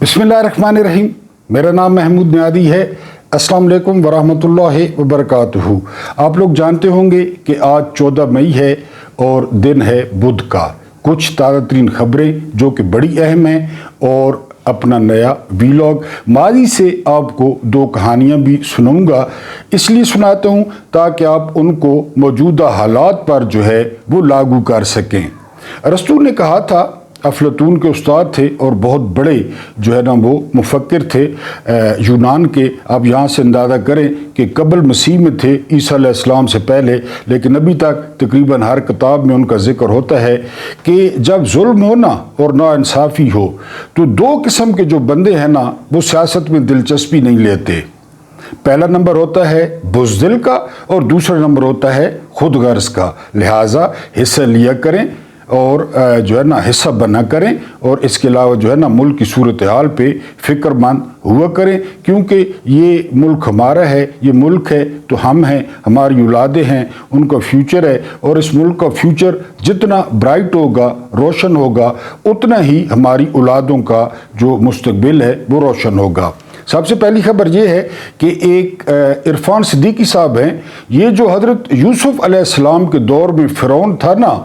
बिस्मिल्लाहिर्रहमानिर्रहीम। मेरा नाम महमूद नियादी है। अस्सलाम वालेकुम वरहमतुल्लाहि वबरकातुहू। आप लोग जानते होंगे कि आज 14 मई है और दिन है बुध का। कुछ ताज़ा तरीन खबरें जो कि बड़ी अहम हैं और अपना नया वीलॉग। माजी से आपको 2 कहानियाँ भी सुनाऊंगा, इसलिए सुनाता हूँ ताकि आप उनको मौजूदा हालात पर जो है वो लागू कर सकें। अरस्तू ने कहा था, अफलातून के उस्ताद थे और बहुत बड़े जो है ना वो मुफक्किर थे यूनान के। आप यहाँ से अंदाज़ा करें कि कबल मसीह में थे, ईसा अलैहिस्सलाम से पहले, लेकिन अभी तक तकरीबन हर किताब में उनका जिक्र होता है कि जब जुल्म हो ना और नाइंसाफ़ी हो तो 2 किस्म के जो बंदे हैं ना वो सियासत में दिलचस्पी नहीं लेते। पहला नंबर होता है बुज़दिल का और दूसरा नंबर होता है खुद गर्ज का। लिहाजा हिस्सा लिया करें और जो है ना हिस्सा बना करें, और इसके अलावा जो है ना मुल्क की सूरत हाल पे फ़िक्रमंद हुआ करें, क्योंकि ये मुल्क हमारा है, ये मुल्क है तो हम हैं, हमारी औलादें हैं, उनका फ्यूचर है, और इस मुल्क का फ्यूचर जितना ब्राइट होगा, रोशन होगा, उतना ही हमारी औलादों का जो मुस्तकबिल है वो रोशन होगा। सबसे पहली खबर ये है कि एक इरफान सिद्दीकी साहब हैं। ये जो हज़रत यूसुफ अलैहिस्सलाम के दौर में फ़िरौन था ना,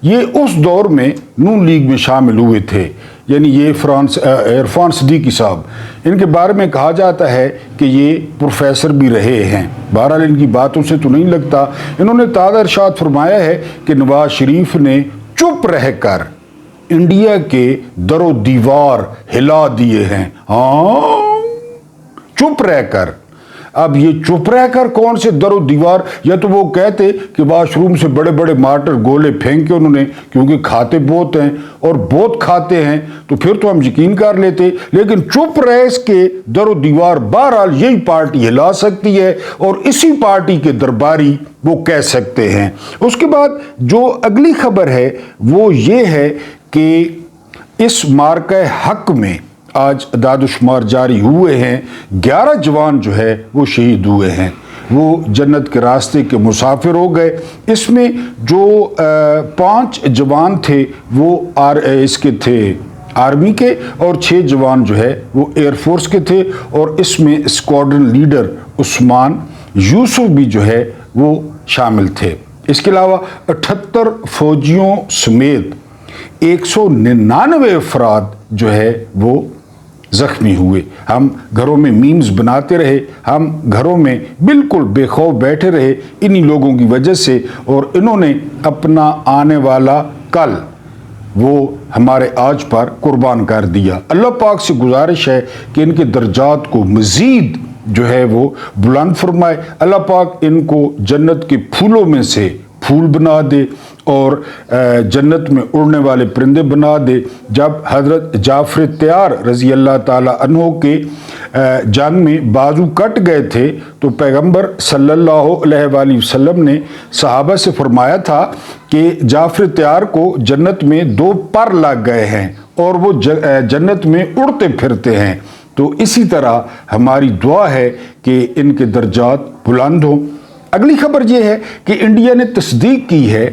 ये उस दौर में नून लीग में शामिल हुए थे। यानी ये इरफान सिद्दीकी साहब, इनके बारे में कहा जाता है कि ये प्रोफेसर भी रहे हैं। बहरहाल इनकी बातों से तो नहीं लगता। इन्होंने ताज़ा इरशाद फरमाया है कि नवाज शरीफ ने चुप रहकर इंडिया के दरो दीवार हिला दिए हैं। हाँ, चुप रहकर। अब ये चुप रहकर कौन से दरो दीवार, या तो वो कहते कि वाशरूम से बड़े बड़े मार्टर गोले फेंक के उन्होंने, क्योंकि खाते बहुत हैं और बहुत खाते हैं तो फिर तो हम यकीन कर लेते, लेकिन चुप रह के दरो दीवार बहरहाल यही पार्टी हिला सकती है और इसी पार्टी के दरबारी वो कह सकते हैं। उसके बाद जो अगली खबर है वो ये है कि इस मार्का हक में आज अदाद-ओ-शुमार जारी हुए हैं। 11 जवान जो है वो शहीद हुए हैं, वो जन्नत के रास्ते के मुसाफिर हो गए। इसमें जो 5 जवान थे वो इसके थे आर्मी के, और 6 जवान जो है वो एयरफोर्स के थे, और इसमें स्क्वाड्रन लीडर उस्मान यूसुफ भी जो है वो शामिल थे। इसके अलावा 78 फौजियों समेत 199 अफराद जो है वो ज़ख्मी हुए। हम घरों में मीम्स बनाते रहे, हम घरों में बिल्कुल बेखौफ बैठे रहे इन्हीं लोगों की वजह से, और इन्होंने अपना आने वाला कल वो हमारे आज पर कुर्बान कर दिया। अल्लाह पाक से गुजारिश है कि इनके दर्जात को मज़ीद जो है वो बुलंद फरमाए। अल्लाह पाक इनको जन्नत के फूलों में से फूल बना दे और जन्नत में उड़ने वाले परिंदे बना दे। जब हज़रत जाफ़र तैयार रज़ी अल्लाह ताला अन्हो के जंग में बाजू कट गए थे तो पैगंबर सल्लल्लाहु अलैहि वसल्लम ने सहाबा से फरमाया था कि जाफ़र तैयार को जन्नत में 2 पर लग गए हैं और वो जन्नत में उड़ते फिरते हैं। तो इसी तरह हमारी दुआ है कि इनके दर्जात बुलंद हों। अगली खबर ये है कि इंडिया ने तस्दीक की है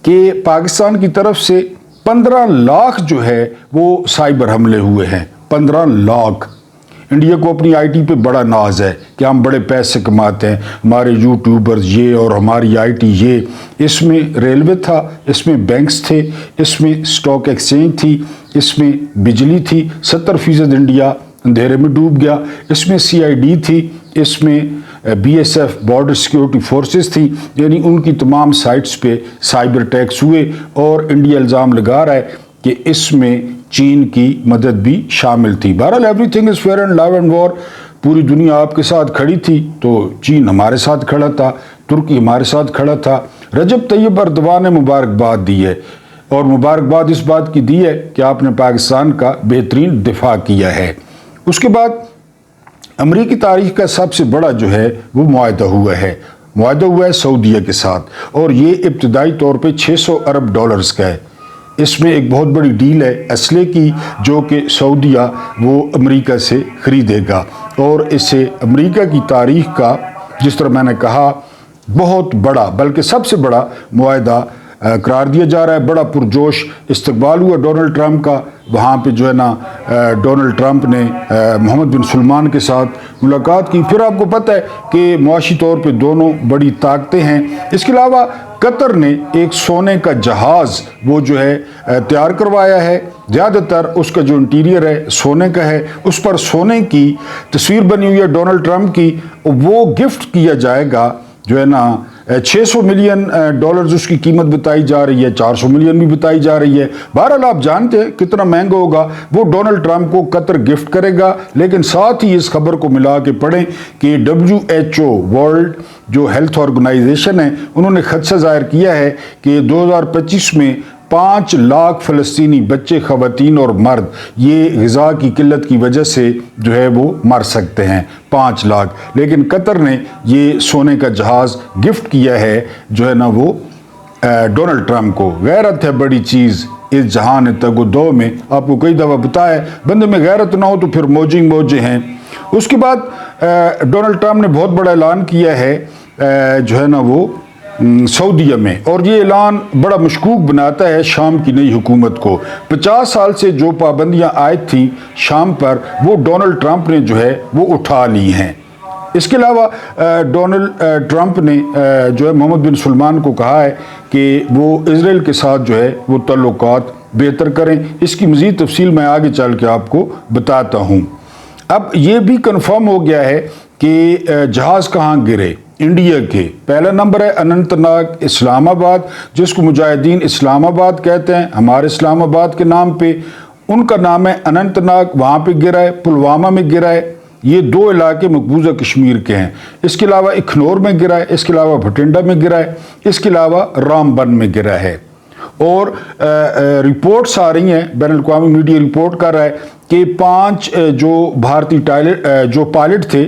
कि पाकिस्तान की तरफ से 15 लाख जो है वो साइबर हमले हुए हैं। 15 लाख। इंडिया को अपनी आईटी पे बड़ा नाज है कि हम बड़े पैसे कमाते हैं, हमारे यूट्यूबर्स ये और हमारी आईटी ये। इसमें रेलवे था, इसमें बैंक्स थे, इसमें स्टॉक एक्सचेंज थी, इसमें बिजली थी। 70% इंडिया अंधेरे में डूब गया। इसमें सीआईडी थी, इसमें बीएसएफ बॉर्डर सिक्योरिटी फोर्सेस थी। यानी उनकी तमाम साइट्स पे साइबर अटैक्स हुए, और इंडिया इल्ज़ाम लगा रहा है कि इसमें चीन की मदद भी शामिल थी। बहरहाल everything is fair and love and war. पूरी दुनिया आपके साथ खड़ी थी तो चीन हमारे साथ खड़ा था, तुर्की हमारे साथ खड़ा था। रजब तैयब अर्दवान ने मुबारकबाद दी है, और मुबारकबाद इस बात की दी है कि आपने पाकिस्तान का बेहतरीन दिफा किया है। उसके बाद अमरीकी तारीख का सबसे बड़ा जो है वो मुआहदा हुआ है सऊदीया के साथ, और ये इब्तदाई तौर पे 600 अरब डॉलर्स का है। इसमें एक बहुत बड़ी डील है असले की, जो कि सऊदीया वो अमेरिका से ख़रीदेगा, और इससे अमेरिका की तारीख का, जिस तरह मैंने कहा, बहुत बड़ा बल्कि सबसे बड़ा मुआहदा करार दिया जा रहा है। बड़ा पुरजोश इस्तकबाल हुआ डोनाल्ड ट्रंप का। वहाँ पे जो है ना डोनाल्ड ट्रंप ने मोहम्मद बिन सलमान के साथ मुलाकात की। फिर आपको पता है कि मुआशी तौर पे दोनों बड़ी ताकतें हैं। इसके अलावा कतर ने एक सोने का जहाज़ वो जो है तैयार करवाया है। ज़्यादातर उसका जो इंटीरियर है सोने का है, उस पर सोने की तस्वीर बनी हुई है डोनाल्ड ट्रंप की। वो गिफ्ट किया जाएगा जो है ना 600 मिलियन डॉलर्स उसकी कीमत बताई जा रही है, 400 मिलियन भी बताई जा रही है। बहरहाल आप जानते हैं कितना महंगा होगा। वो डोनाल्ड ट्रंप को कतर गिफ्ट करेगा। लेकिन साथ ही इस खबर को मिला के पढ़ें कि WHO वर्ल्ड जो हेल्थ ऑर्गेनाइजेशन है, उन्होंने खदशा जाहिर किया है कि 2025 में 5 लाख फ़लस्तीनी बच्चे, ख़वातीन और मर्द ये ग़िज़ा की किल्लत की वजह से जो है वो मर सकते हैं, 5 लाख। लेकिन कतर ने ये सोने का जहाज़ गिफ्ट किया है जो है ना वो डोनाल्ड ट्रंप को। गैरत है बड़ी चीज़ इस जहान तगो दो में। आपको कई दफ़ा बताया, बंदे में गैरत ना हो तो फिर मौजे मौजे हैं। उसके बाद डोनाल्ड ट्रंप ने बहुत बड़ा ऐलान किया है जो है ना वो सऊदीया में, और ये ऐलान बड़ा मशकूक बनाता है शाम की नई हुकूमत को। 50 साल से जो पाबंदियां आयद थी शाम पर, वो डोनाल्ड ट्रंप ने जो है वो उठा ली हैं। इसके अलावा डोनाल्ड ट्रंप ने जो है मोहम्मद बिन सलमान को कहा है कि वो इजराइल के साथ जो है वो तल्लुकात बेहतर करें। इसकी मज़ीद तफसील मैं आगे चल के आपको बताता हूँ। अब ये भी कन्फर्म हो गया है कि जहाज़ कहाँ गिरे। इंडिया के पहला नंबर है अनंतनाग इस्लामाबाद, जिसको मुजाहिदीन इस्लामाबाद कहते हैं, हमारे इस्लामाबाद के नाम पे। उनका नाम है अनंतनाग, वहाँ पे गिरा है। पुलवामा में गिरा है। ये 2 इलाके मकबूजा कश्मीर के हैं। इसके अलावा इखनौर में गिरा है। इसके अलावा भटिंडा में गिरा है। इसके अलावा रामबन में गिरा है। और रिपोर्ट्स आ रही हैं, बैनुल अक़वामी मीडिया रिपोर्ट कर रहा है कि 5 जो भारतीय जो पायलट थे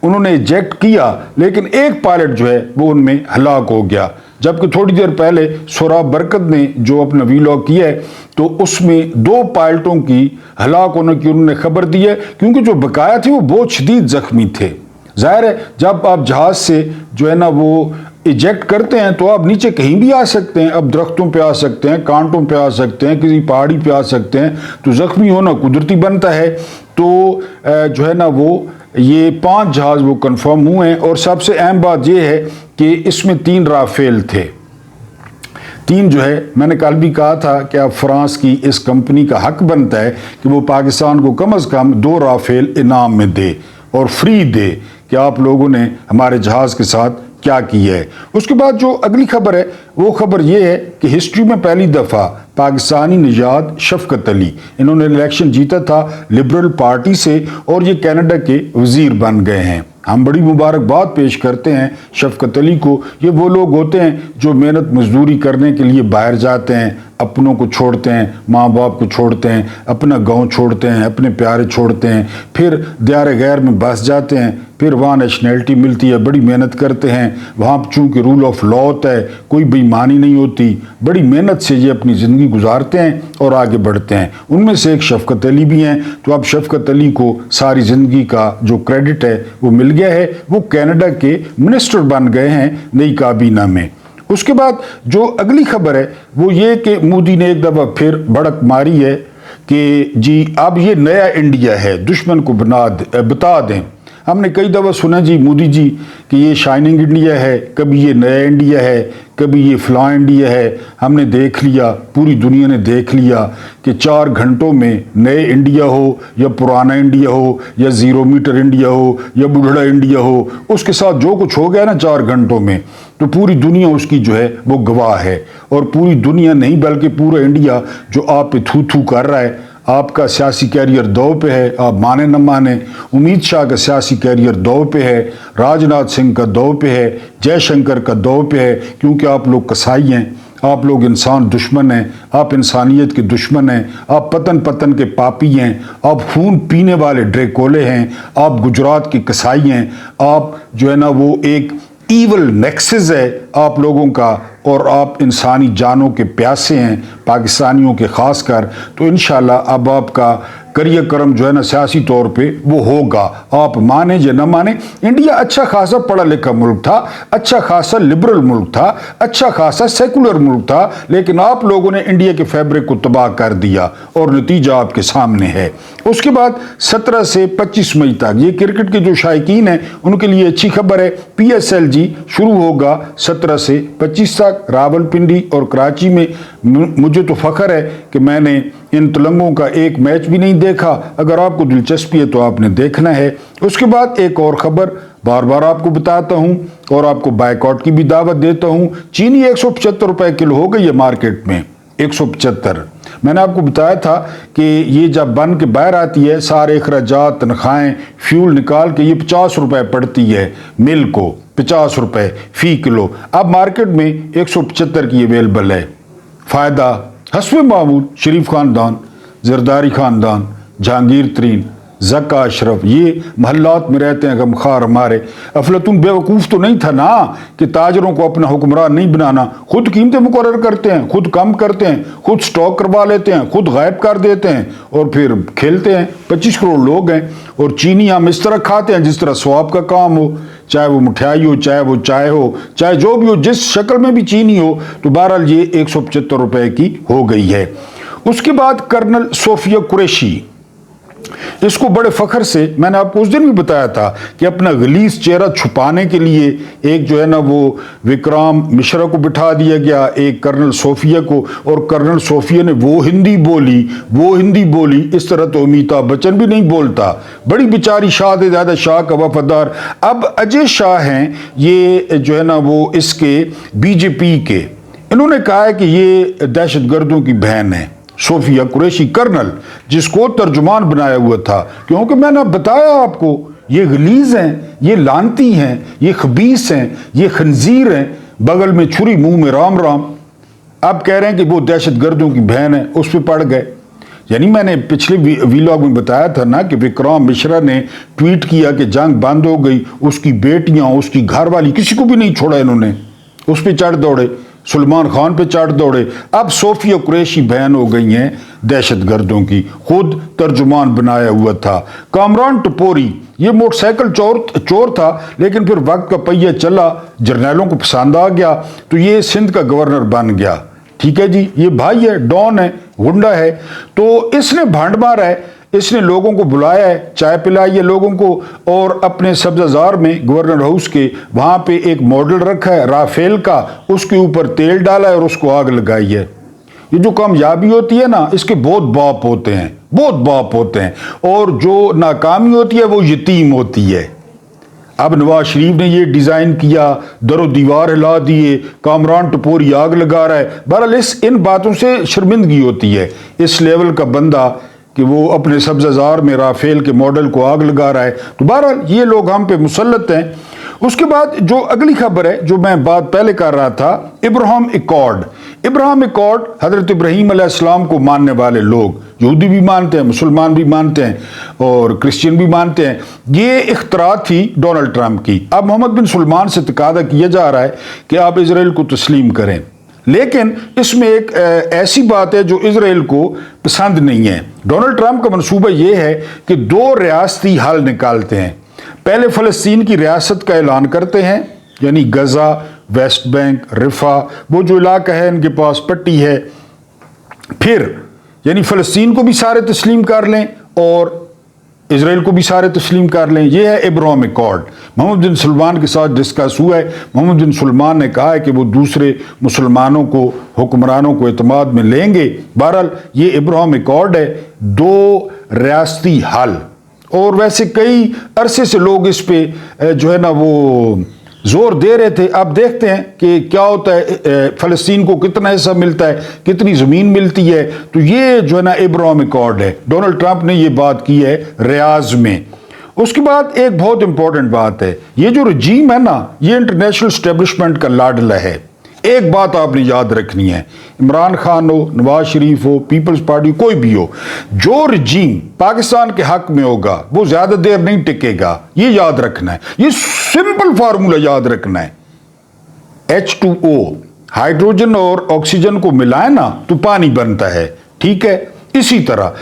उन्होंने इजेक्ट किया, लेकिन एक पायलट जो है वो उनमें हलाक हो गया। जबकि थोड़ी देर पहले सोराब बरकत ने जो अपना वीलॉग किया है तो उसमें 2 पायलटों की हलाक होने की उन्होंने खबर दी है, क्योंकि जो बकाया थे वो बहुत शदीद जख्मी थे। जाहिर है जब आप जहाज़ से जो है ना वो इजेक्ट करते हैं तो आप नीचे कहीं भी आ सकते हैं। अब दरख्तों पे आ सकते हैं, कांटों पे आ सकते हैं, किसी पहाड़ी पे आ सकते हैं। तो जख्मी होना कुदरती बनता है। तो जो है ना वो ये 5 जहाज़ वो कंफर्म हुए हैं। और सबसे अहम बात ये है कि इसमें 3 राफेल थे। 3 जो है, मैंने कल भी कहा था कि अब फ्रांस की इस कंपनी का हक बनता है कि वो पाकिस्तान को कम से कम 2 राफेल इनाम में दे और फ्री दे कि आप लोगों ने हमारे जहाज़ के साथ क्या किया है। उसके बाद जो अगली खबर है वो खबर ये है कि हिस्ट्री में पहली दफ़ा पाकिस्तानी निजात शफकत अली, इन्होंने इलेक्शन जीता था लिबरल पार्टी से और ये कनाडा के वज़ीर बन गए हैं। हम बड़ी मुबारकबाद पेश करते हैं शफकत अली को। ये वो लोग होते हैं जो मेहनत मजदूरी करने के लिए बाहर जाते हैं, अपनों को छोड़ते हैं, माँ बाप को छोड़ते हैं, अपना गांव छोड़ते हैं, अपने प्यारे छोड़ते हैं, फिर दियार गैर में बस जाते हैं, फिर वहाँ नेशनैलिटी मिलती है, बड़ी मेहनत करते हैं। वहाँ चूँकि रूल ऑफ लॉ होता है, कोई बेईमानी नहीं होती, बड़ी मेहनत से ये अपनी ज़िंदगी गुजारते हैं और आगे बढ़ते हैं। उनमें से एक शफकत अली भी हैं। तो अब शफकत अली को सारी ज़िंदगी का जो क्रेडिट है वो मिल गया है। वो कनाडा के मिनिस्टर बन गए हैं नई काबीना में। उसके बाद जो अगली खबर है वो ये कि मोदी ने एक दफ़ा फिर भड़क मारी है कि जी अब ये नया इंडिया है, दुश्मन को बता दें। हमने कई दफ़ा सुना जी मोदी जी कि ये शाइनिंग इंडिया है, कभी ये नया इंडिया है, कभी ये फ़लाँ इंडिया है। हमने देख लिया, पूरी दुनिया ने देख लिया कि 4 घंटों में नए इंडिया हो या पुराना इंडिया हो या 0 मीटर इंडिया हो या बुढ़ड़ा इंडिया हो, उसके साथ जो कुछ हो गया ना 4 घंटों में, तो पूरी दुनिया उसकी जो है वो गवाह है। और पूरी दुनिया नहीं बल्कि पूरा इंडिया जो आप पे थू थू कर रहा है। आपका सियासी कैरियर दांव पे है, आप माने न माने। अमित शाह का सियासी कैरियर दांव पे है, राजनाथ सिंह का दांव पे है, जयशंकर का दांव पे है, क्योंकि आप लोग कसाई हैं, आप लोग इंसान दुश्मन हैं, आप इंसानियत के दुश्मन हैं, आप पतन के पापी हैं, आप खून पीने वाले ड्रेकोले हैं, आप गुजरात के कसाई हैं, आप जो है ना वो एक ईवल नेक्सस है आप लोगों का, और आप इंसानी जानों के प्यासे हैं पाकिस्तानियों के ख़ास कर। तो इंशाल्लाह अब आपका करिया करम जो है ना सियासी तौर पे वो होगा, आप माने या न माने। इंडिया अच्छा खासा पढ़ा लिखा मुल्क था, अच्छा खासा लिबरल मुल्क था, अच्छा खासा सेकुलर मुल्क था, लेकिन आप लोगों ने इंडिया के फैब्रिक को तबाह कर दिया और नतीजा आपके सामने है। उसके बाद 17 से 25 मई तक ये क्रिकेट के जो शायकीन हैं उनके लिए अच्छी खबर है, PSL जी शुरू होगा 17 से 25 तक रावलपिंडी और कराची में। मुझे तो फख्र है कि मैंने इन तलंगों का एक मैच भी नहीं देखा, अगर आपको दिलचस्पी है तो आपने देखना है। उसके बाद एक और खबर बार बार आपको बताता हूं और आपको बायकॉट की भी दावत देता हूं। चीनी 175 रुपए किलो हो गई है मार्केट में, 175। मैंने आपको बताया था कि ये जब बन के बाहर आती है सारे अखराजात तनख्वाहें फ्यूल निकाल के ये 50 रुपए पड़ती है मिल को, 50 रुपए फी किलो। अब मार्केट में 175 की अवेलेबल है। फ़ायदा हस्ब मामूल शरीफ ख़ानदान, जरदारी ख़ानदान, जहांगीर तरीन, ज़क्का अशरफ, ये महल्लात में रहते हैं गमखार हमारे। अफलातून बेवकूफ़ तो नहीं था ना कि ताजरों को अपना हुक्मरान नहीं बनाना, खुद कीमतें मुकर्रर करते हैं, खुद कम करते हैं, खुद स्टॉक करवा लेते हैं, खुद गायब कर देते हैं और फिर खेलते हैं। 25 करोड़ लोग हैं और चीनी हम इस तरह खाते हैं जिस तरह स्वाब का काम हो, चाहे वो मिठाई हो, चाहे वो चाय हो, चाहे जो भी हो, जिस शक्ल में भी चीनी हो। तो बहरहाल ये 175 रुपए की हो गई है। उसके बाद कर्नल सोफिया कुरैशी, इसको बड़े फख्र से मैंने आपको उस दिन भी बताया था कि अपना गलीस चेहरा छुपाने के लिए एक जो है ना वो विक्रम मिश्रा को बिठा दिया गया, एक कर्नल सोफिया को, और कर्नल सोफिया ने वो हिंदी बोली इस तरह तो अमिताभ बच्चन भी नहीं बोलता। बड़ी बेचारी शाहज़ादा शाह का वफादार। अब अजय शाह हैं ये जो है ना वो इसके बीजेपी के, इन्होंने कहा है कि ये दहशतगर्दों की बहन है सोफिया कुरैशी कर्नल, जिसको तर्जुमान बनाया हुआ था। क्योंकि मैंने बताया आपको ये गलीज हैं, ये लानती हैं, ये खबीस हैं, ये खंजीर हैं, बगल में छुरी मुंह में राम राम। अब कह रहे हैं कि वो दहशतगर्दों की बहन है, उस पर पड़ गए। यानी मैंने पिछले वीलॉग में बताया था ना कि विक्रम मिश्रा ने ट्वीट किया कि जंग बंद हो गई, उसकी बेटियां, उसकी घरवाली, किसी को भी नहीं छोड़ा इन्होंने, उस पर चढ़ दौड़े, सलमान खान पे चढ़ दौड़े। अब सोफिया कुरैशी बहन हो गई हैं दहशतगर्दों की, खुद तर्जुमान बनाया हुआ था। कामरान टपोरी ये मोटरसाइकिल चोर था, लेकिन फिर वक्त का पहिया चला, जर्नैलों को पसंद आ गया तो ये सिंध का गवर्नर बन गया। ठीक है जी, ये भाई है, डॉन है, गुंडा है। तो इसने भांड मारा है, इसने लोगों को बुलाया है, चाय पिलाई है लोगों को, और अपने सब्जाजार में गवर्नर हाउस के वहां पे एक मॉडल रखा है राफेल का, उसके ऊपर तेल डाला है और उसको आग लगाई है। ये जो कामयाबी होती है ना, इसके बहुत बाप होते हैं, बहुत बाप होते हैं, और जो नाकामी होती है वो यतीम होती है। अब नवाज शरीफ ने ये डिजाइन किया, दरो दीवार हिला दिए, कामरान टपोरी आग लगा रहा है। बहरहाल इन बातों से शर्मिंदगी होती है इस लेवल का बंदा कि वो अपने सब्जाजार में राफेल के मॉडल को आग लगा रहा है। तो बहरहाल ये लोग हम पे मुसल्लत हैं। उसके बाद जो अगली खबर है जो मैं बात पहले कर रहा था, इब्राहिम एकॉर्ड हजरत इब्राहिम अलैहिस्सलाम को मानने वाले लोग, यहूदी भी मानते हैं, मुसलमान भी मानते हैं और क्रिश्चियन भी मानते हैं, ये इख्तरा थी डोनाल्ड ट्रंप की। अब मोहम्मद बिन सलमान से तकादा किया जा रहा है कि आप इजराइल को तस्लीम करें, लेकिन इसमें एक ऐसी बात है जो इजराइल को पसंद नहीं है। डोनाल्ड ट्रंप का मंसूबा यह है कि 2 रियासती हल निकालते हैं। पहले फ़लस्तीन की रियासत का ऐलान करते हैं, यानी गजा, वेस्ट बैंक, रिफा, वो जो इलाका है इनके पास पट्टी है, फिर यानी फ़लस्तीन को भी सारे तस्लीम कर लें और इजराइल को भी सारे तस्लीम कर लें। यह है इब्राहिम एकॉर्ड। मोहम्मद बिन सलमान के साथ डिस्कस हुआ है। मोहम्मद बिन सलमान ने कहा है कि वो दूसरे मुसलमानों को, हुक्मरानों को एतमाद में लेंगे। बहरहाल ये इब्राहिम एकॉर्ड है, 2 रियासती हल। और वैसे कई अरसे से लोग इस पे जो है ना वो जोर दे रहे थे। अब देखते हैं कि क्या होता है, फ़लस्तीन को कितना हिस्सा मिलता है, कितनी ज़मीन मिलती है। तो ये जो है ना इब्राहिम एकॉर्ड है, डोनाल्ड ट्रंप ने ये बात की है रियाज में। उसके बाद एक बहुत इंपॉर्टेंट बात है, ये जो रजीम है ना, ये इंटरनेशनल एस्टेब्लिशमेंट का लाडला है। एक बात आपने याद रखनी है, इमरान खान हो, नवाज शरीफ हो, पीपल्स पार्टी, कोई भी हो, जो रजीम पाकिस्तान के हक में होगा वो ज्यादा देर नहीं टिकेगा। ये याद रखना है, ये सिंपल फार्मूला याद रखना है। H2O हाइड्रोजन और ऑक्सीजन को मिलाए ना तो पानी बनता है, ठीक है। इसी तरह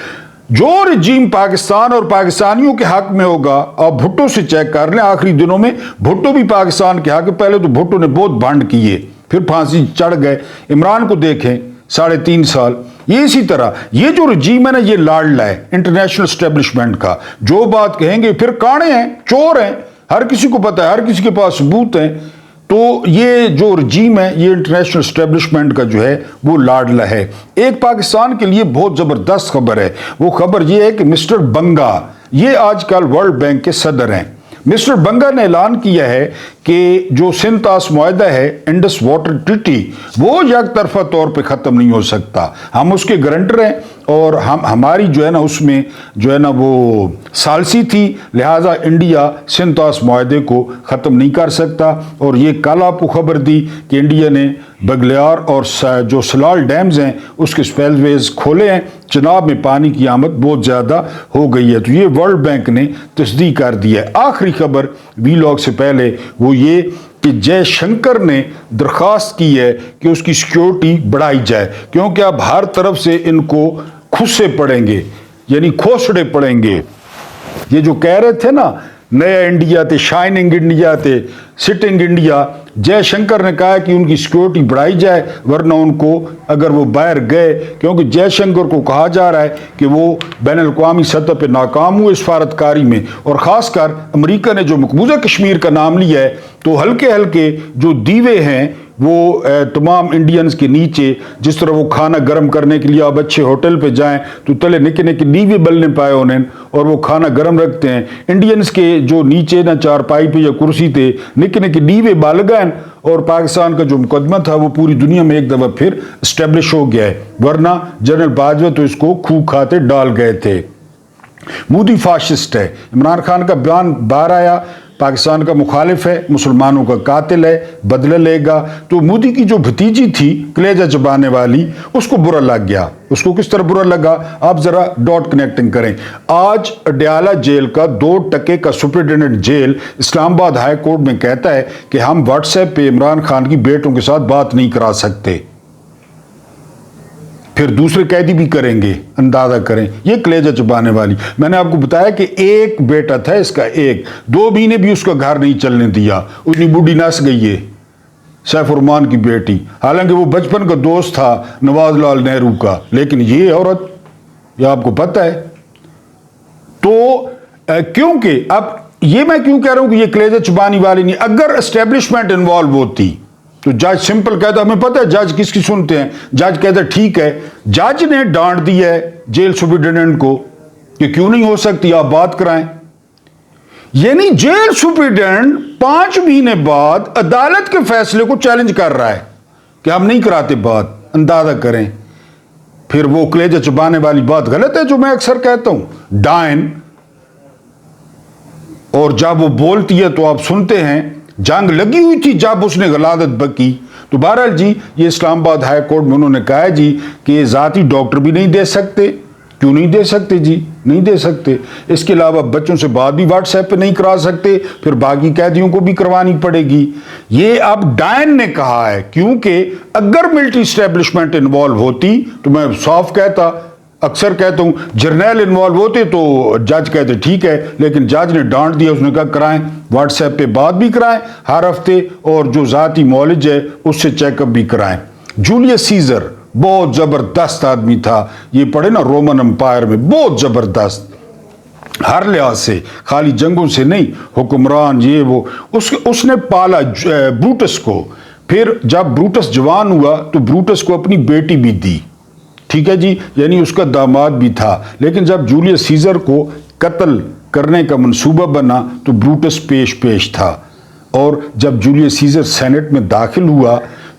जो रजीम पाकिस्तान और पाकिस्तानियों के हक में होगा, आप भुट्टो से चेक कर लें, आखिरी दिनों में भुट्टो भी पाकिस्तान के हक में, पहले तो भुट्टो ने बहुत भांड किए, फिर फांसी चढ़ गए। इमरान को देखें 3.5 साल, ये इसी तरह ये जो रजीम है ना, ये लाडला है इंटरनेशनल एस्टेब्लिशमेंट का। जो बात कहेंगे फिर काणे हैं, चोर हैं, हर किसी को पता है, हर किसी के पास सबूत हैं। तो ये जो रजीम है, ये इंटरनेशनल एस्टेब्लिशमेंट का जो है वो लाडला है। एक पाकिस्तान के लिए बहुत ज़बरदस्त खबर है, वो खबर ये है कि मिस्टर बंगा, ये आजकल वर्ल्ड बैंक के सदर हैं। मिस्टर बंगा ने ऐलान किया है कि जो सिंतास मुआहदा है, इंडस वाटर ट्रीटी, वो एक तरफा तौर पे ख़त्म नहीं हो सकता। हम उसके गारंटर हैं और हमारी जो है ना उसमें जो है ना वो सालसी थी, लिहाजा इंडिया सिंतास मुआहदे को ख़त्म नहीं कर सकता। और ये कल आपको खबर दी कि इंडिया ने बगलियार और जो सलाल डैम्स हैं उसके स्पेलवेज खोले हैं, चनाब में पानी की आमद बहुत ज़्यादा हो गई है। तो ये वर्ल्ड बैंक ने तस्दीक कर दिया है। आखिरी खबर वीलॉग से पहले वो ये कि जयशंकर ने दरख्वास्त की है कि उसकी सिक्योरिटी बढ़ाई जाए, क्योंकि अब हर तरफ से इनको खुस्से पड़ेंगे, यानी खोसड़े पड़ेंगे। ये जो कह रहे थे ना नया इंडिया थे, शाइनिंग इंडिया थे, सिटिंग इंडिया, जयशंकर ने कहा कि उनकी सिक्योरिटी बढ़ाई जाए, वरना उनको अगर वो बाहर गए, क्योंकि जयशंकर को कहा जा रहा है कि वो बैनुल-अक़वामी सतह पे नाकाम हुए सफारतकारी में, और ख़ासकर अमेरिका ने जो मकबूजा कश्मीर का नाम लिया है, तो हल्के हल्के जो दीवे हैं वो तमाम इंडियंस के नीचे, जिस तरह वो खाना गर्म करने के लिए आप अच्छे होटल पे जाएं तो तले निके निके दीवे बलने पाए उन्हें, और वो खाना गर्म रखते हैं। इंडियंस के जो नीचे ना चारपाई पे या कुर्सी थे निके निके दीवे बाल गए, और पाकिस्तान का जो मुकदमा था वो पूरी दुनिया में एक दफ़ा फिर इस्टेब्लिश हो गया है, वरना जनरल बाजवा तो इसको खूब खाते डाल गए थे। मोदी फाशिस्ट है, इमरान खान का बयान बाहर आया, पाकिस्तान का मुखालिफ है, मुसलमानों का कातिल है, बदला लेगा। तो मोदी की जो भतीजी थी कलेजा चबाने वाली, उसको बुरा लग गया। उसको किस तरह बुरा लगा, आप जरा डॉट कनेक्टिंग करें। आज अडयाला जेल का 2 टके का superintendent jail Islamabad high court में कहता है कि हम व्हाट्सएप पे इमरान खान की बेटों के साथ बात नहीं करा सकते, फिर दूसरे कैदी भी करेंगे, अंदाजा करें। ये कलेजा चबाने वाली, मैंने आपको बताया कि एक बेटा था इसका, एक 2 महीने भी उसका घर नहीं चलने दिया, उतनी बूढ़ी नस गई है सैफुररहमान की बेटी, हालांकि वो बचपन का दोस्त था नवाज लाल नेहरू का, लेकिन ये औरत, ये आपको पता है। तो क्योंकि अब ये मैं क्यों कह रहा हूं कि ये कलेजा चबानी वाली नहीं, अगर एस्टेब्लिशमेंट इन्वॉल्व होती तो जज सिंपल कहता, हमें पता है जज किसकी सुनते हैं, जज कहता ठीक है। जज ने डांट दिया है जेल सुपरिटेंडेंट को कि क्यों नहीं हो सकती, आप बात कराएं। यानी जेल सुपरिटेंडेंट 5 महीने बाद अदालत के फैसले को चैलेंज कर रहा है कि हम नहीं कराते बात, अंदाजा करें। फिर वो कलेजा चबाने वाली बात गलत है जो मैं अक्सर कहता हूं, डायन। और जब वो बोलती है तो आप सुनते हैं, जंग लगी हुई थी जब उसने गलादत बकी। तो बहरहाल जी, ये इस्लामाबाद हाई कोर्ट में उन्होंने कहा है जी कि जाती डॉक्टर भी नहीं दे सकते। क्यों नहीं दे सकते जी, नहीं दे सकते। इसके अलावा बच्चों से बात भी व्हाट्सएप पे नहीं करा सकते, फिर बाकी कैदियों को भी करवानी पड़ेगी। ये अब डायन ने कहा है, क्योंकि अगर मिलिट्री एस्टेब्लिशमेंट इन्वॉल्व होती तो मैं साफ कहता, अक्सर कहता हूं, जर्नैल इन्वॉल्व होते तो जज कहते ठीक है, लेकिन जज ने डांट दिया, उसने कहा कराएं, व्हाट्सएप पे बात भी कराएं हर हफ्ते, और जो जाती मौलिज है उससे चेकअप भी कराएं। जूलियस सीजर बहुत जबरदस्त आदमी था, ये पढ़े ना रोमन एम्पायर में, बहुत जबरदस्त हर लिहाज से, खाली जंगों से नहीं, हुक्मरान ये वो। उसने पाला ब्रूटस को, फिर जब ब्रूटस जवान हुआ तो ब्रूटस को अपनी बेटी भी दी, ठीक है जी, यानी उसका दामाद भी था। लेकिन जब जूलियस सीजर को कत्ल करने का मंसूबा बना तो ब्रूटस पेश था, और जब जूलियस सीजर सेनेट में दाखिल हुआ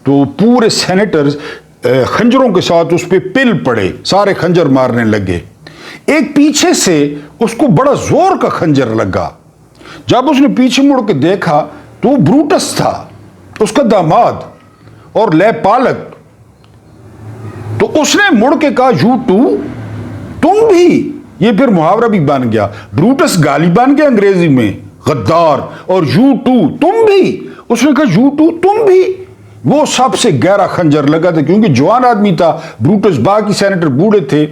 तो पूरे सेनेटर्स खंजरों के साथ उस पर पिल पड़े, सारे खंजर मारने लगे। एक पीछे से उसको बड़ा जोर का खंजर लगा, जब उसने पीछे मुड़ के देखा तो ब्रूटस था, उसका दामाद और ले पालक। तो उसने मुड़ के कहा यू टू, तुम भी। ये फिर मुहावरा भी बन गया, ब्रूटस गाली बन गया अंग्रेजी में, गद्दार, और यू टू, तुम भी। उसने कहा यू टू, तुम भी। वो सबसे गहरा खंजर लगा था, क्योंकि जवान आदमी था ब्रूटस, बाकी सेनेटर बूढ़े थे।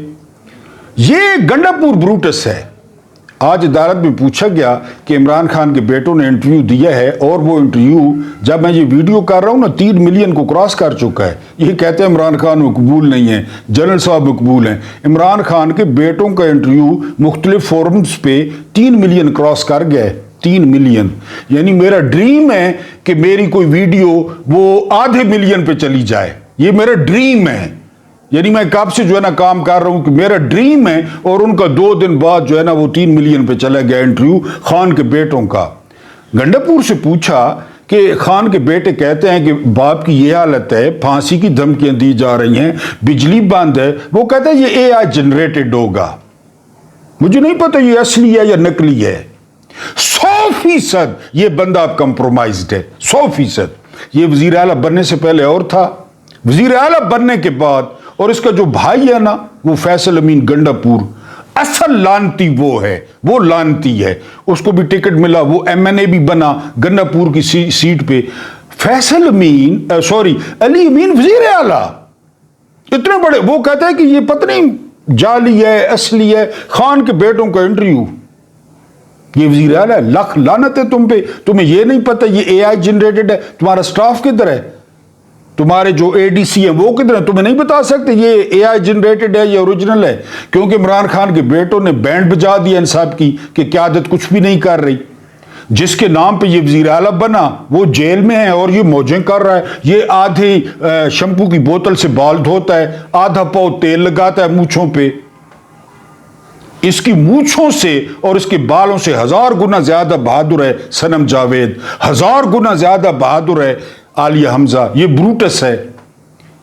یہ گنڈاپور بروٹس ہے. آج عدالت میں پوچھا گیا کہ عمران خان کے بیٹوں نے انٹرویو دیا ہے اور وہ انٹرویو جب میں یہ ویڈیو کر رہا ہوں نا 3 ملین کو کراس کر چکا ہے. یہ کہتے ہیں عمران خان مقبول نہیں ہے, جنرل صاحب مقبول ہیں. عمران خان کے بیٹوں کا انٹرویو مختلف فورمز پہ 3 ملین کراس کر گیا ہے. 3 ملین. یعنی میرا ڈریم ہے کہ میری کوئی ویڈیو وہ آدھے ملین پہ چلی جائے. یہ میرا ڈریم ہے. یعنی میں کب سے جو ہے نا کام کر رہا ہوں کہ میرا ڈریم ہے, اور ان کا 2 دن بعد جو ہے نا وہ 3 ملین پہ چلا گیا انٹرویو خان کے بیٹوں کا. گنڈاپور سے پوچھا کہ خان کے بیٹے کہتے ہیں کہ باپ کی یہ حالت ہے, پھانسی کی دھمکیاں دی جا رہی ہیں, بجلی بند ہے. وہ کہتے ہیں یہ AI جنریٹڈ ہوگا. مجھے نہیں پتا یہ اصلی ہے یا نقلی ہے. 100% یہ بندہ اب کمپرومائزڈ ہے. 100%. یہ وزیر اعلیٰ بننے سے پہلے اور تھا, وزیر اعلیٰ بننے کے بعد. اور اس کا جو بھائی ہے نا وہ فیصل امین گنڈاپور, اصل لانتی وہ ہے, وہ لانتی ہے. اس کو بھی ٹکٹ ملا, وہ MNA بھی بنا گنڈاپور کی سیٹ پہ. فیصل امین علی امین وزیر اعلیٰ اتنے بڑے, وہ کہتے ہیں کہ یہ پتہ نہیں جعلی ہے اصلی ہے. خان کے بیٹوں کا انٹرویو, یہ وزیر اعلیٰ. لاکھ لعنت ہے تم پہ, تمہیں یہ نہیں پتہ یہ AI جنریٹڈ ہے. تمہارا سٹاف کدھر ہے, تمہارے جو ADC ہیں وہ کدھر ہیں, تمہیں نہیں بتا سکتے یہ AI جنریٹڈ ہے یا اوریجنل ہے. کیونکہ عمران خان کے بیٹوں نے بینڈ بجا دیا انصاف کی کہ قیادت کچھ بھی نہیں کر رہی. جس کے نام پہ یہ وزیر اعلیٰ بنا وہ جیل میں ہے اور یہ موجیں کر رہا ہے. یہ آدھے شیمپو کی بوتل سے بال دھوتا ہے, آدھا پاؤ تیل لگاتا ہے مونچھوں پہ. اس کی مونچھوں سے اور اس کے بالوں سے 1000 گنا زیادہ بہادر ہے صنم جاوید, 1000 گنا زیادہ بہادر ہے عالیہ حمزہ. یہ بروٹس ہے.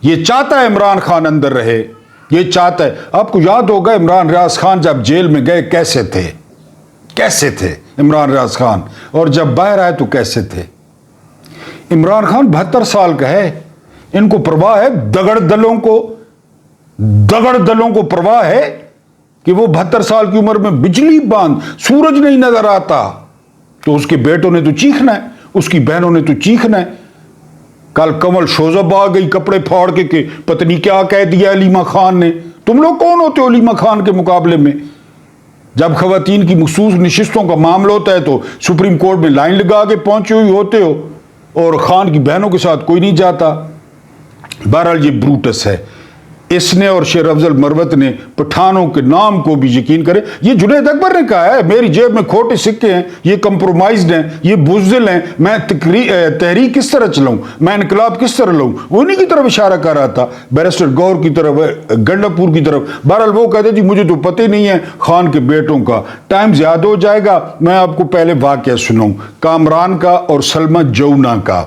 یہ چاہتا ہے عمران خان اندر رہے, یہ چاہتا ہے. آپ کو یاد ہوگا عمران ریاض خان جب جیل میں گئے کیسے تھے عمران ریاض خان, اور جب باہر آئے تو کیسے تھے. عمران خان 72 سال کا ہے. ان کو پرواہ ہے دگڑ دلوں کو پرواہ ہے کہ وہ 72 سال کی عمر میں بجلی بند, سورج نہیں نظر آتا. تو اس کے بیٹوں نے تو چیخنا ہے, اس کی بہنوں نے تو چیخنا ہے. کل کمل شوزب آ گئی کپڑے پھاڑ کے کہ پتنی کیا کہہ دیا علیمہ خان نے. تم لوگ کون ہوتے ہو علیمہ خان کے مقابلے میں؟ جب خواتین کی مخصوص نشستوں کا معاملہ ہوتا ہے تو سپریم کورٹ میں لائن لگا کے پہنچے ہوئی ہوتے ہو, اور خان کی بہنوں کے ساتھ کوئی نہیں جاتا. بہرحال یہ بروٹس ہے. اس نے اور شیر افضل مروت نے پٹھانوں کے نام کو بھی یقین کرے. یہ جنید اکبر نے کہا ہے میری جیب میں کھوٹے سکے ہیں, یہ کمپرومائزڈ ہیں, یہ بزدل ہیں, میں تحریک کس طرح چلاؤں, میں انقلاب کس طرح لاؤں. وہ انہی کی طرف اشارہ کر رہا تھا, بیرسٹر گور کی طرف, گنڈاپور کی طرف. بہرحال وہ کہتے تھے مجھے تو پتہ ہی نہیں ہے خان کے بیٹوں کا. ٹائم زیادہ ہو جائے گا, میں آپ کو پہلے واقعہ سناؤں کامران کا اور سلمہ جونا کا.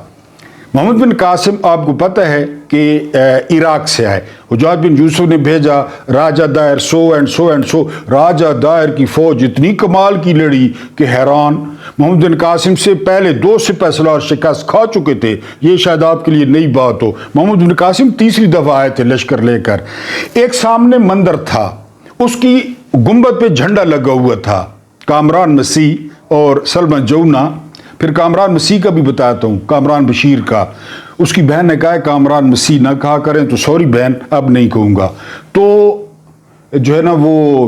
محمد بن قاسم آپ کو پتہ ہے کہ عراق سے آئے. حجاج بن یوسف نے بھیجا راجہ دائر سو اینڈ سو. راجہ دائر کی فوج اتنی کمال کی لڑی کہ حیران. محمد بن قاسم سے پہلے 2 سپہ سالار شکست کھا چکے تھے. یہ شاید آپ کے لیے نئی بات ہو. محمد بن قاسم تیسری دفعہ آئے تھے لشکر لے کر. ایک سامنے مندر تھا, اس کی گنبد پہ جھنڈا لگا ہوا تھا, کامران مسیح اور سلمہ جونا. پھر کامران مسیح کا بھی بتاتا ہوں, کامران بشیر کا. اس کی بہن نے کہا کامران مسیح نہ کہا کریں, تو سوری بہن اب نہیں کہوں گا. تو جو ہے نا وہ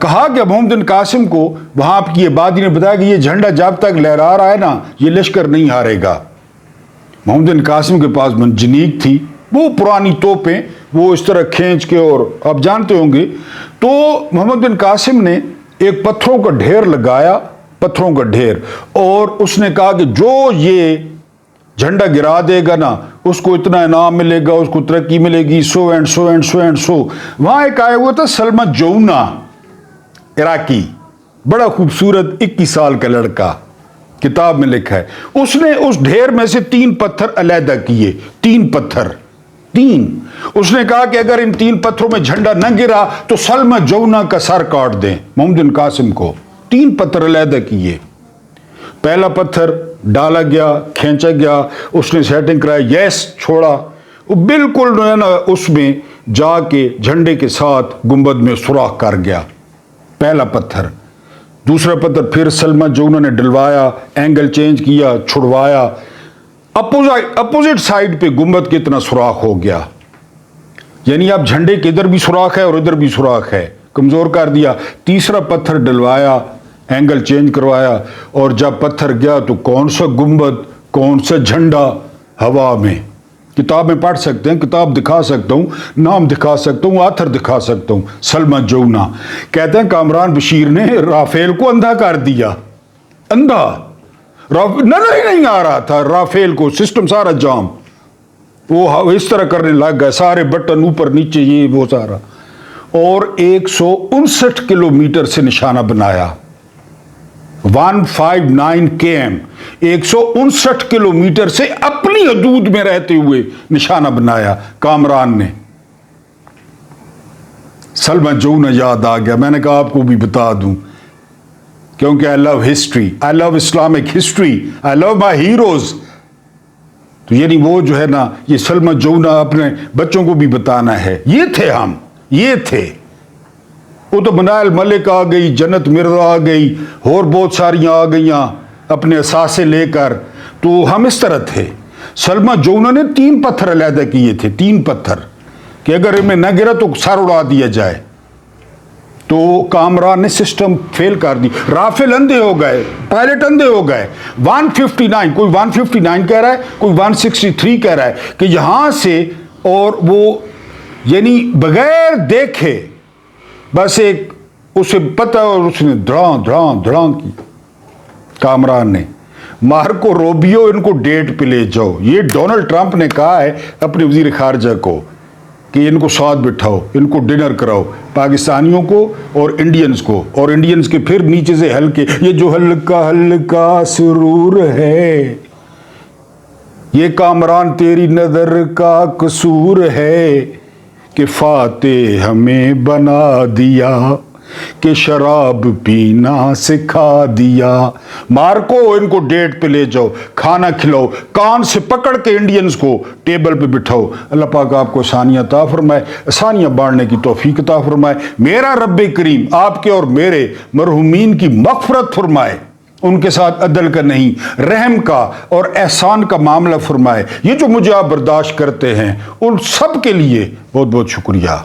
کہا کہ محمد بن قاسم کو وہاں آپ کی عبادی نے بتایا کہ یہ جھنڈا جب تک لہرا رہا ہے نا یہ لشکر نہیں ہارے گا. محمد بن قاسم کے پاس منجنیق تھی, وہ پرانی توپیں, وہ اس طرح کھینچ کے, اور آپ جانتے ہوں گے. تو محمد بن قاسم نے ایک پتھروں کا ڈھیر لگایا, پتھروں کا ڈھیر, اور اس نے کہا کہ جو یہ جھنڈا گرا دے گا نا اس کو اتنا انعام ملے گا, اس کو ترقی ملے گی, so and so and so and so. وہاں ایک آیا ہوا تھا سلمہ جونا, عراقی, بڑا خوبصورت 21 سال کا لڑکا, کتاب میں لکھا ہے. اس نے اس ڈھیر میں سے 3 پتھر علیحدہ کیے, 3 پتھر. اس نے کہا کہ اگر ان 3 پتھروں میں جھنڈا نہ گرا تو سلمہ جونا کا سر کاٹ دیں محمد بن قاسم کو. 3 پتھر علیحدہ کیے. پہلا پتھر ڈالا گیا, کھینچا گیا, اس نے سیٹنگ کرایا, یس چھوڑا, وہ بالکل جو ہے نا اس میں جا کے جھنڈے کے ساتھ گنبد میں سوراخ کر گیا. پہلا پتھر. دوسرا پتھر پھر سلمہ جونا نے ڈلوایا, اینگل چینج کیا, چھڑوایا, اپوزٹ سائڈ پہ گنبد کے اتنا سوراخ ہو گیا. یعنی اب جھنڈے کے ادھر بھی سوراخ ہے اور ادھر بھی سوراخ ہے. कमज़ोर कर दिया। तीसरा पत्थर डलवाया, एंगल चेंज करवाया, और जब पत्थर गया तो कौन सा गुंबद, कौन सा झंडा हवा में। किताब में पढ़ सकते हैं, किताब दिखा सकता हूँ, नाम दिखा सकता हूँ, आथर दिखा सकता हूँ, सलमा जौना। कहते हैं कामरान बशीर ने राफेल को अंधा कर दिया, अंधा, नजर ही नहीं आ रहा था राफेल को, सिस्टम सारा जाम, वो इस तरह करने लग गए, सारे बटन ऊपर नीचे, ये वो सारा, और 159 किलोमीटर से निशाना बनाया। 159 km, 159 किलोमीटर से अपनी हदूद में रहते हुए निशाना बनाया कामरान ने। सलमा जौना याद आ गया, मैंने कहा आपको भी बता दूं, क्योंकि I love history, I love Islamic history, I love my heroes. तो यानी वो जो है ना, ये सलमा जौना अपने बच्चों को भी बताना है, ये थे हम, ये थे। वो तो बनायल मलिक आ गई, जन्नत मिर्जा आ गई, और बहुत सारियां आ गईयां अपने असासे लेकर, तो हम इस तरह थे। सलमा जौना ने 3 पत्थर अलहदा किए थे, 3 पत्थर, कि अगर इनमें न गिरा तो सर उड़ा दिया जाए। तो कामरान ने सिस्टम फेल कर दी, राफेल अंधे हो गए, पायलट अंधे हो गए। 159, कोई 159 कह रहा है, कोई 163 कह रहा है कि यहां से, और वो यानी बगैर देखे, बस एक उसे पता, और उसने धड़ां धड़ां धड़ां की। कामरान ने, मार्को रूबियो इनको डेट पे ले जाओ, ये डोनाल्ड ट्रंप ने कहा है अपने वजीर खारजा को कि इनको साथ बिठाओ, इनको डिनर कराओ, पाकिस्तानियों को और इंडियंस को, और इंडियंस के फिर नीचे से हल्के, ये जो हल्का हल्का सुरूर है, ये कामरान तेरी नजर का कसूर है, कि फाते हमें बना दिया, कि शराब पीना सिखा दिया। मार्को इनको डेट पे ले जाओ, खाना खिलाओ, कान से पकड़ के इंडियंस को टेबल पे बिठाओ। अल्लाह पाक आपको आसानियां अता फरमाए, आसानियां बांटने की तौफीक अता फरमाए। मेरा रब्बे करीम आपके और मेरे मरहुमीन की मग़फ़िरत फरमाए, उनके साथ अदल का नहीं, रहम का और एहसान का मामला फरमाए। ये जो मुझे आप बर्दाश्त करते हैं, उन सब के लिए बहुत बहुत शुक्रिया।